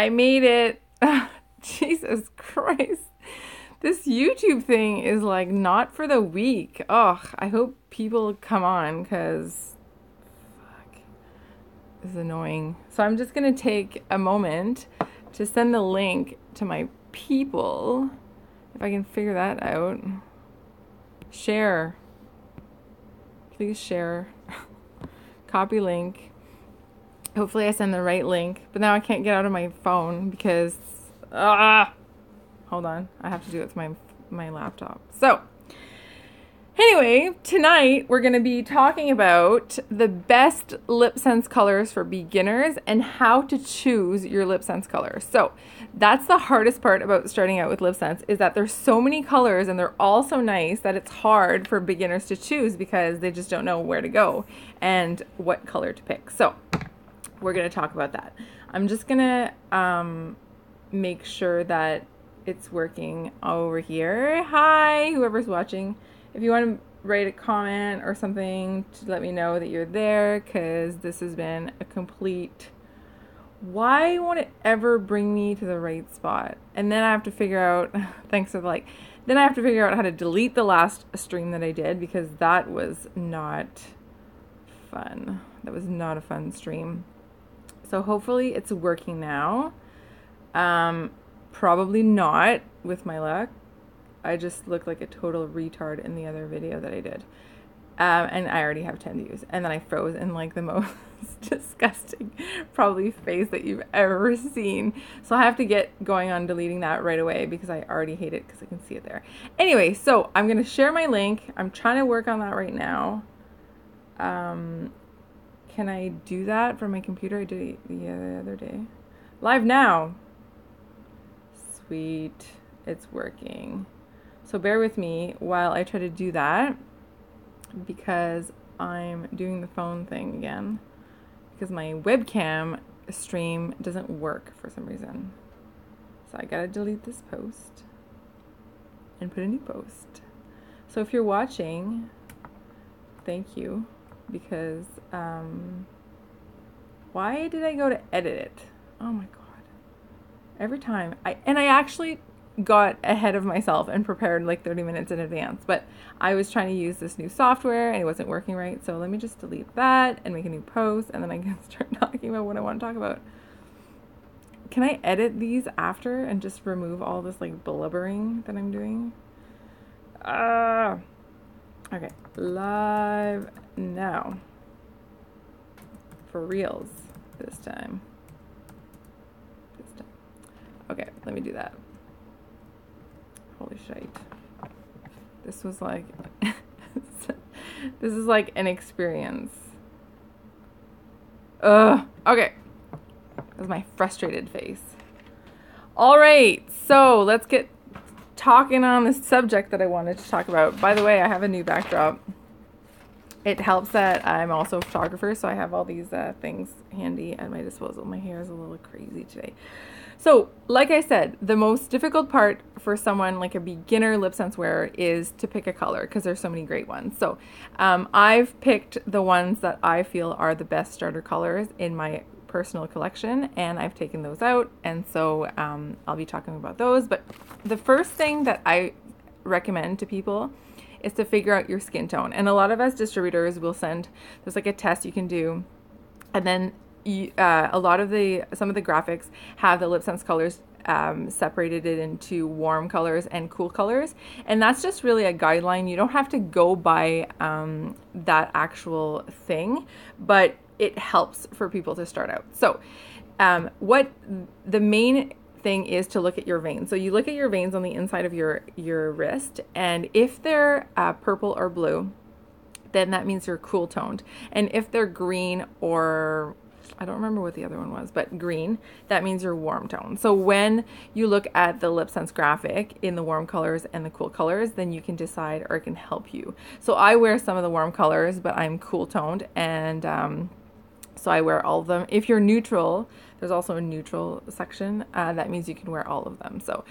I made it. Jesus Christ. This YouTube thing is like not for the weak. Oh, I hope people come on because fuck, this is annoying. So I'm just going to take a moment to send the link to my people. If I can figure that out. Share. Please share. Copy link. Hopefully I send the right link. But now I can't get out of my phone because... hold on. I have to do it with my laptop. So, anyway, tonight we're going to be talking about the best Lipsense colors for beginners and how to choose your Lipsense colors. So, that's the hardest part about starting out with Lipsense is that there's so many colors and they're all so nice that it's hard for beginners to choose because they just don't know where to go and what color to pick. So, we're going to talk about that. I'm just going to make sure that it's working over here. Hi, whoever's watching. If you want to write a comment or something to let me know that you're there, because this has been a complete... Why won't it ever bring me to the right spot? And then I have to figure out... Thanks for the like. Then I have to figure out how to delete the last stream that I did, because that was not fun. That was not a fun stream. So hopefully it's working now. Probably not with my luck. I just look like a total retard in the other video that I did. And I already have 10 views. And then I froze in like the most disgusting probably face that you've ever seen. So I have to get going on deleting that right away because I already hate it because I can see it there. Anyway, so I'm going to share my link. I'm trying to work on that right now. Can I do that from my computer? I did it the other day. Live now. Sweet. It's working. So bear with me while I try to do that because I'm doing the phone thing again because my webcam stream doesn't work for some reason. So I gotta delete this post and put a new post. So if you're watching, thank you because why did I go to edit it? Oh my god. Every time. I actually got ahead of myself and prepared like 30 minutes in advance, but I was trying to use this new software and it wasn't working right. So let me just delete that and make a new post and then I can start talking about what I want to talk about. Can I edit these after and just remove all this like blubbering that I'm doing? Okay, live now. For reals this time. Okay, let me do that. Holy shite. This was like... this is like an experience. Ugh. Okay. That was my frustrated face. Alright, so let's get talking on the subject that I wanted to talk about. By the way, I have a new backdrop. It helps that I'm also a photographer, so I have all these things handy at my disposal. My hair is a little crazy today. So, like I said, the most difficult part for someone like a beginner Lipsense wearer is to pick a color because there's so many great ones. So, I've picked the ones that I feel are the best starter colors in my personal collection, and I've taken those out, and so I'll be talking about those. But the first thing that I recommend to people is to figure out your skin tone. And a lot of us distributors will send, there's like a test you can do, and then some of the graphics have the Lipsense colors separated it into warm colors and cool colors, and that's just really a guideline. You don't have to go by that actual thing, but it helps for people to start out. So what the main thing is to look at your veins. So you look at your veins on the inside of your wrist, and if they're purple or blue, then that means you're cool toned. And if they're green or I don't remember what the other one was, but green, that means you're warm toned. So when you look at the Lipsense graphic in the warm colors and the cool colors, then you can decide, or it can help you. So I wear some of the warm colors, but I'm cool toned, and so I wear all of them. If you're neutral, there's also a neutral section. That means you can wear all of them. So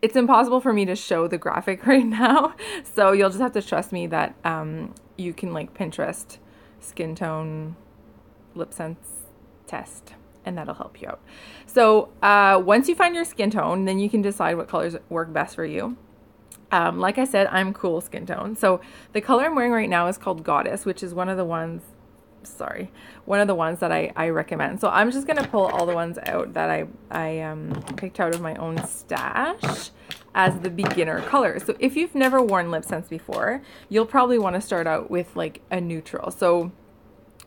it's impossible for me to show the graphic right now. So you'll just have to trust me that you can like Pinterest skin tone Lipsense test and that'll help you out. So once you find your skin tone, then you can decide what colors work best for you. Like I said, I'm cool skin tone. So the color I'm wearing right now is called Goddess, which is one of the ones that I recommend. So I'm just gonna pull all the ones out that I picked out of my own stash as the beginner color. So if you've never worn Lipsense before, you'll probably want to start out with like a neutral. So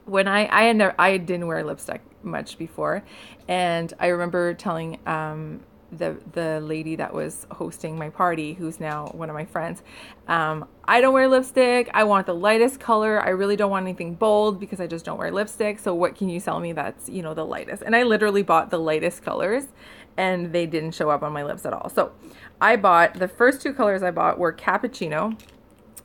when I didn't wear lipstick much before, and I remember telling the lady that was hosting my party, who's now one of my friends, I don't wear lipstick. I want the lightest color. I really don't want anything bold because I just don't wear lipstick. So what can you sell me that's, you know, the lightest? And I literally bought the lightest colors and they didn't show up on my lips at all. So I bought, the first two colors I bought were Cappuccino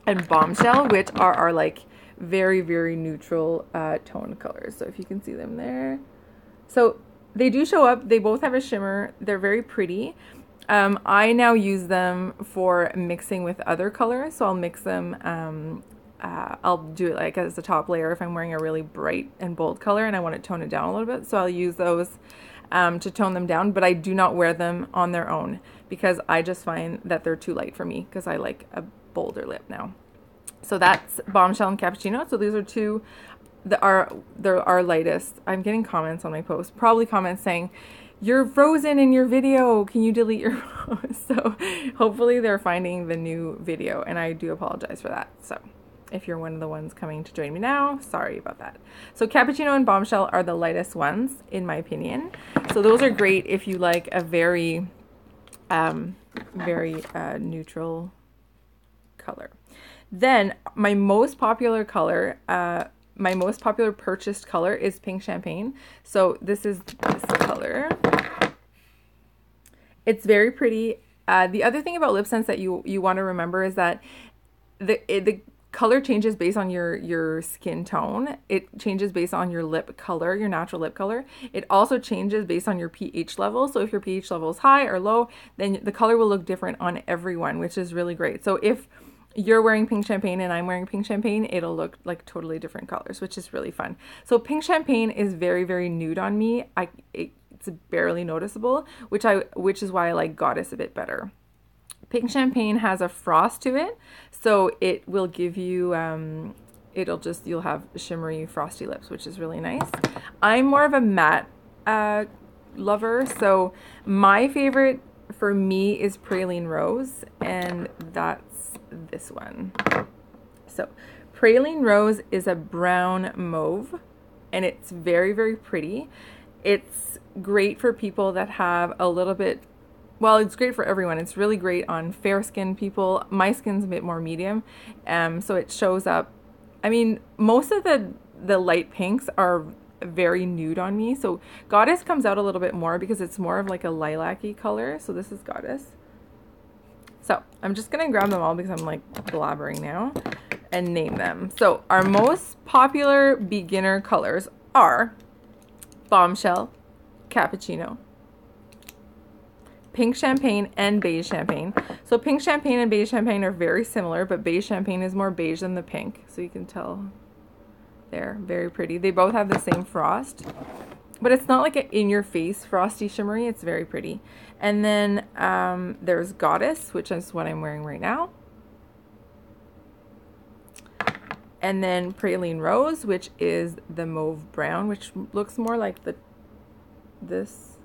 and Bombshell, which are our like very, very neutral tone colors. So if you can see them there. So they do show up. They both have a shimmer. They're very pretty. I now use them for mixing with other colors. So I'll mix them. I'll do it like as a top layer if I'm wearing a really bright and bold color and I want to tone it down a little bit. So I'll use those to tone them down, but I do not wear them on their own because I just find that they're too light for me because I like a bolder lip now. So that's Bombshell and Cappuccino. So these are two that are our lightest. I'm getting comments on my post, probably comments saying, "You're frozen in your video. Can you delete your post?" So hopefully they're finding the new video, and I do apologize for that. So if you're one of the ones coming to join me now, sorry about that. So Cappuccino and Bombshell are the lightest ones, in my opinion. So those are great if you like a very, very neutral color. Then my most popular color, my most popular purchased color is Pink Champagne. So this is this color. It's very pretty. The other thing about Lipsense that you want to remember is that the color changes based on your skin tone. It changes based on your lip color, your natural lip color. It also changes based on your pH level. So if your pH level is high or low, then the color will look different on everyone, which is really great. So if you're wearing Pink Champagne and I'm wearing Pink Champagne, it'll look like totally different colors, which is really fun. So Pink Champagne is very, very nude on me. It's barely noticeable, which is why I like Goddess a bit better. Pink Champagne has a frost to it, so it will give you, you'll have shimmery, frosty lips, which is really nice. I'm more of a matte lover, so my favorite for me is Praline Rose, and that's this one. So Praline Rose is a brown mauve, and it's very, very pretty. It's great for people that have a little bit, well, it's great for everyone. It's really great on fair skinned people. My skin's a bit more medium, so it shows up. I mean, most of the light pinks are very nude on me. So Goddess comes out a little bit more because it's more of like a lilac-y color. So this is Goddess. So I'm just gonna grab them all because I'm like blabbering now and name them. So our most popular beginner colors are Bombshell, Cappuccino, Pink Champagne, and Beige Champagne. So Pink Champagne and Beige Champagne are very similar, but Beige Champagne is more beige than the pink. So you can tell they're very pretty. They both have the same frost, but it's not like an in-your-face frosty shimmery. It's very pretty. And then there's Goddess, which is what I'm wearing right now. And then Praline Rose, which is the mauve brown, which looks more like this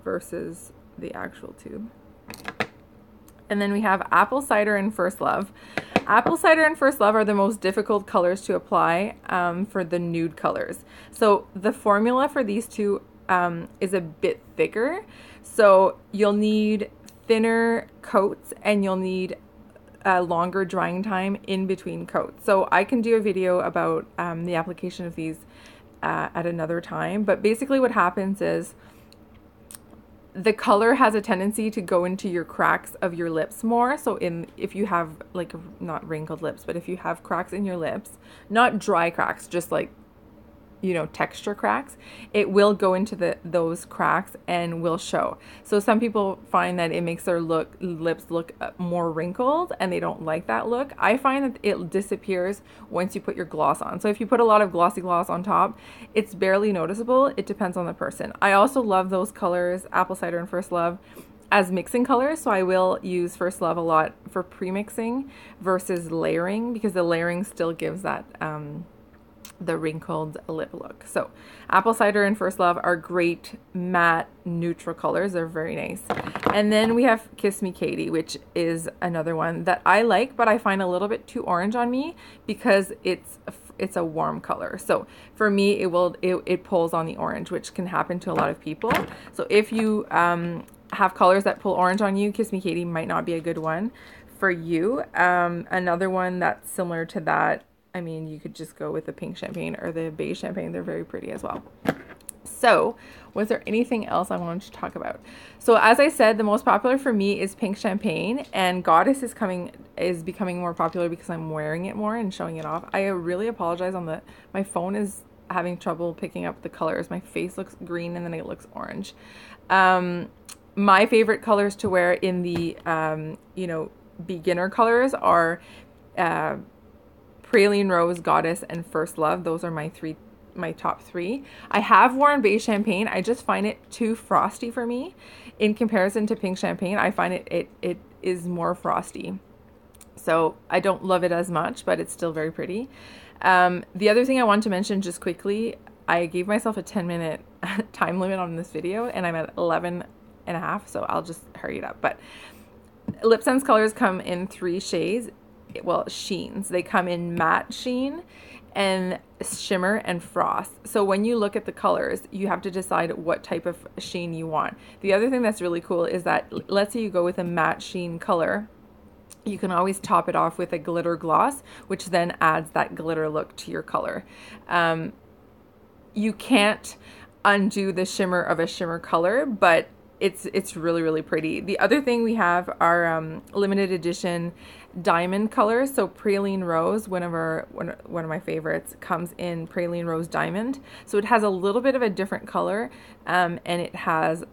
versus the actual tube. And then we have Apple Cider and First Love. Apple Cider and First Love are the most difficult colors to apply for the nude colors. So the formula for these two is a bit thicker. So you'll need thinner coats and you'll need a longer drying time in between coats. So I can do a video about the application of these at another time. But basically what happens is the color has a tendency to go into your cracks of your lips more. So if you have like not wrinkled lips, but if you have cracks in your lips, not dry cracks, just like you know, texture cracks, it will go into those cracks and will show. So some people find that it makes their lips look more wrinkled, and they don't like that look. I find that it disappears once you put your gloss on. So if you put a lot of glossy gloss on top, it's barely noticeable. It depends on the person. I also love those colors, Apple Cider and First Love, as mixing colors. So I will use First Love a lot for pre-mixing versus layering, because the layering still gives that the wrinkled lip look. So Apple Cider and First Love are great matte neutral colors. They're very nice. And then we have Kiss Me Katie, which is another one that I like, but I find a little bit too orange on me because it's a warm color. So for me, it pulls on the orange, which can happen to a lot of people. So if you have colors that pull orange on you, Kiss Me Katie might not be a good one for you. Another one that's similar to that, I mean, you could just go with the pink champagne or the beige champagne. They're very pretty as well. So was there anything else I wanted to talk about? So as I said, the most popular for me is pink champagne, and Goddess is becoming more popular because I'm wearing it more and showing it off. I really apologize my phone is having trouble picking up the colors. My face looks green and then it looks orange. My favorite colors to wear in the, you know, beginner colors are Praline Rose, Goddess, and First Love. Those are my top three. I have worn beige champagne. I just find it too frosty for me in comparison to pink champagne. I find it is more frosty. So I don't love it as much, but it's still very pretty. The other thing I want to mention just quickly, I gave myself a 10-minute time limit on this video, and I'm at 11 and a half, so I'll just hurry it up. But Lipsense colors come in 3 shades. Well, sheens. They come in matte sheen and shimmer and frost. So when you look at the colors, you have to decide what type of sheen you want. The other thing that's really cool is that, let's say you go with a matte sheen color, you can always top it off with a glitter gloss, which then adds that glitter look to your color. You can't undo the shimmer of a shimmer color, but it's really, really pretty. The other thing we have are limited edition diamond colors. So Praline Rose, one of my favorites, comes in Praline Rose Diamond. So it has a little bit of a different color, and it has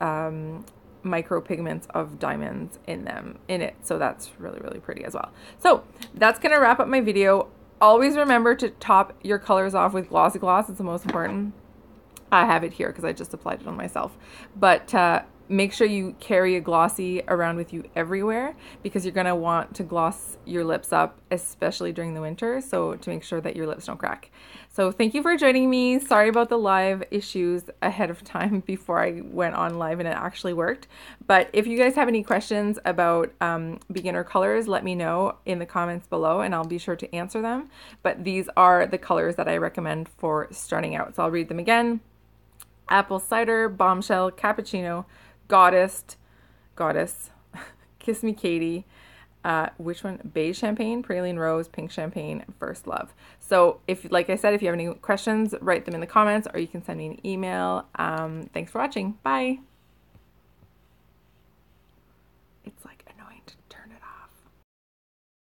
micro pigments of diamonds in it. So that's really, really pretty as well. So that's gonna wrap up my video. Always remember to top your colors off with glossy gloss. It's the most important. I have it here because I just applied it on myself. But make sure you carry a glossy around with you everywhere, because you're going to want to gloss your lips up, especially during the winter, so to make sure that your lips don't crack. So thank you for joining me. Sorry about the live issues ahead of time before I went on live and it actually worked. But if you guys have any questions about beginner colors, let me know in the comments below and I'll be sure to answer them. But these are the colors that I recommend for starting out. So I'll read them again. Apple Cider, Bombshell, Cappuccino, Goddess, Kiss Me Katie, which one? Beige Champagne, Praline Rose, Pink Champagne, First Love. So if, like I said, if you have any questions, write them in the comments or you can send me an email. Thanks for watching. Bye.